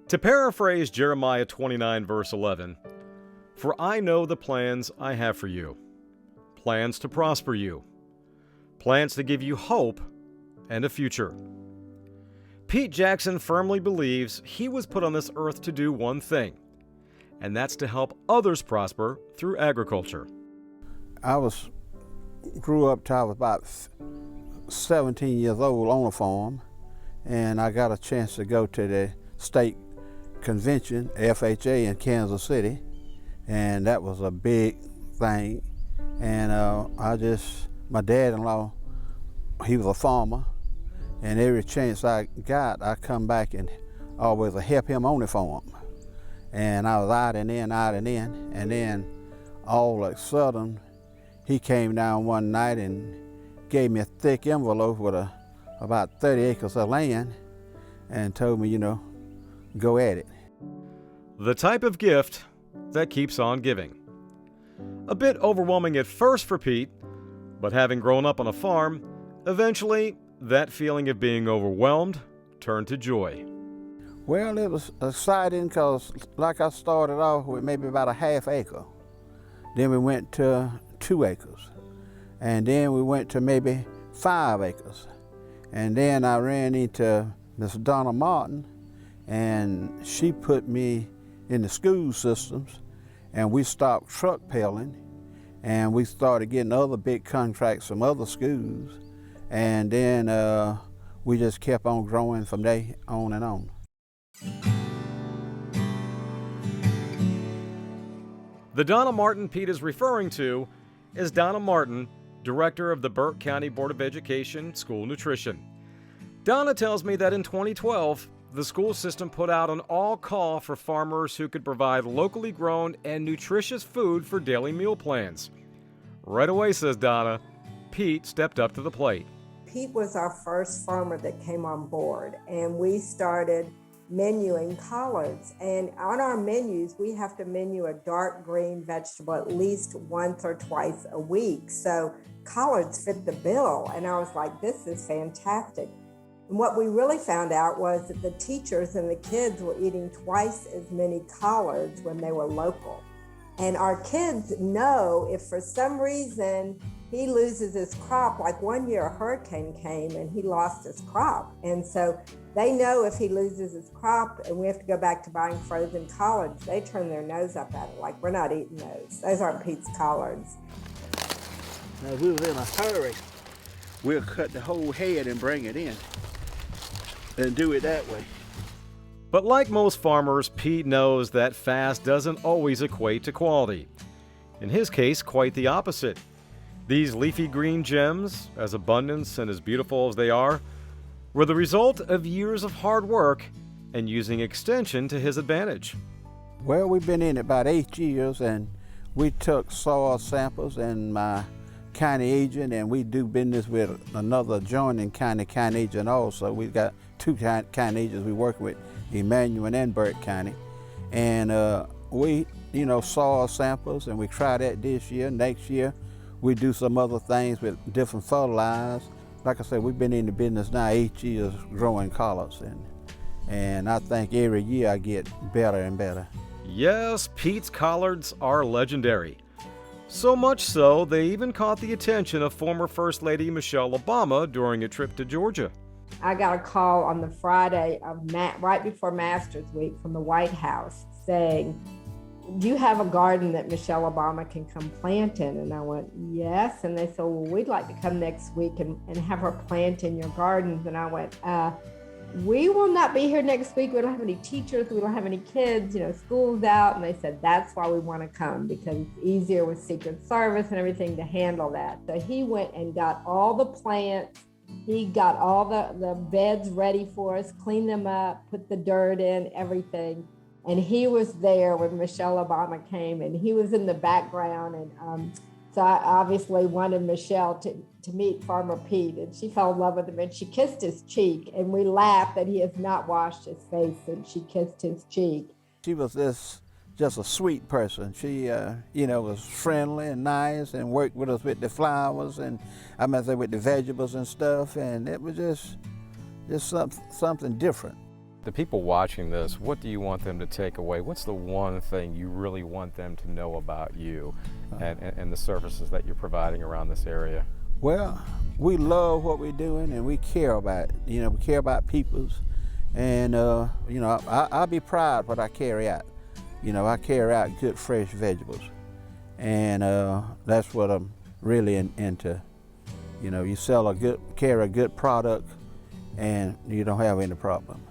To paraphrase Jeremiah 29, verse 11, "For I know the plans I have for you, plans to prosper you, plans to give you hope and a future." Pete Jackson firmly believes he was put on this earth to do one thing, and that's to help others prosper through agriculture. Grew up till I was about 17 years old on a farm, and I got a chance to go to the state convention, FHA, in Kansas City, and that was a big thing. And my dad-in-law, he was a farmer, and every chance I got, I come back and always help him on the farm. And I was out and in, and then all of a sudden, he came down one night and gave me a thick envelope with about 30 acres of land and told me, go at it. The type of gift that keeps on giving. A bit overwhelming at first for Pete, but having grown up on a farm, eventually that feeling of being overwhelmed turned to joy. Well, it was exciting because like I started off with maybe about a half acre. Then we went to 2 acres. And then we went to maybe 5 acres. And then I ran into Miss Donna Martin, and she put me in the school systems, and we stopped truck peddling, and we started getting other big contracts from other schools, and then we just kept on growing from there on and on. The Donna Martin Pete is referring to is Donna Martin, director of the Burke County Board of Education School Nutrition. Donna tells me that in 2012, the school system put out an all-call for farmers who could provide locally grown and nutritious food for daily meal plans. Right away, says Donna, Pete stepped up to the plate. Pete was our first farmer that came on board, and we started menuing collards. And on our menus, we have to menu a dark green vegetable at least once or twice a week. So collards fit the bill. And I was like, this is fantastic. And what we really found out was that the teachers and the kids were eating twice as many collards when they were local. And our kids know if for some reason he loses his crop, like one year a hurricane came and he lost his crop. And so they know if he loses his crop and we have to go back to buying frozen collards, they turn their nose up at it, like we're not eating those. Those aren't Pete's collards. Now, if we was in a hurry, we'll cut the whole head and bring it in and do it that way. But like most farmers, Pete knows that fast doesn't always equate to quality. In his case, quite the opposite. These leafy green gems, as abundant and as beautiful as they are, were the result of years of hard work and using extension to his advantage. Well, we've been in it about 8 years, and we took soil samples, and my county agent, and we do business with another adjoining county agent also. We've got 2 county agents we work with, Emmanuel and Burke County. And we, soil samples, and we try that this year. Next year, we do some other things with different fertilizers. Like I said, we've been in the business now 8 years growing collards, and I think every year I get better and better. Yes, Pete's collards are legendary. So much so, they even caught the attention of former First Lady Michelle Obama during a trip to Georgia. I got a call on the Friday of right before Masters Week from the White House saying, do you have a garden that Michelle Obama can come plant in? And I went, yes. And they said, well, we'd like to come next week and have her plant in your gardens. And I went, we will not be here next week. We don't have any teachers. We don't have any kids, school's out. And they said, that's why we want to come, because it's easier with Secret Service and everything to handle that. So he went and got all the plants. He got all the beds ready for us, cleaned them up, put the dirt in, everything. And he was there when Michelle Obama came, and he was in the background. And so I obviously wanted Michelle to meet Farmer Pete, and she fell in love with him, and she kissed his cheek. And we laughed that he has not washed his face, and she kissed his cheek. She was just a sweet person. She, was friendly and nice, and worked with us with the flowers, and with the vegetables and stuff. And it was just something different. The people watching this, what do you want them to take away? What's the one thing you really want them to know about you and the services that you're providing around this area? Well, we love what we're doing and we care about it. You know, we care about peoples. And, you know, I'll be proud what I carry out. You know, I carry out good fresh vegetables. And that's what I'm really into. You know, you sell carry a good product and you don't have any problem.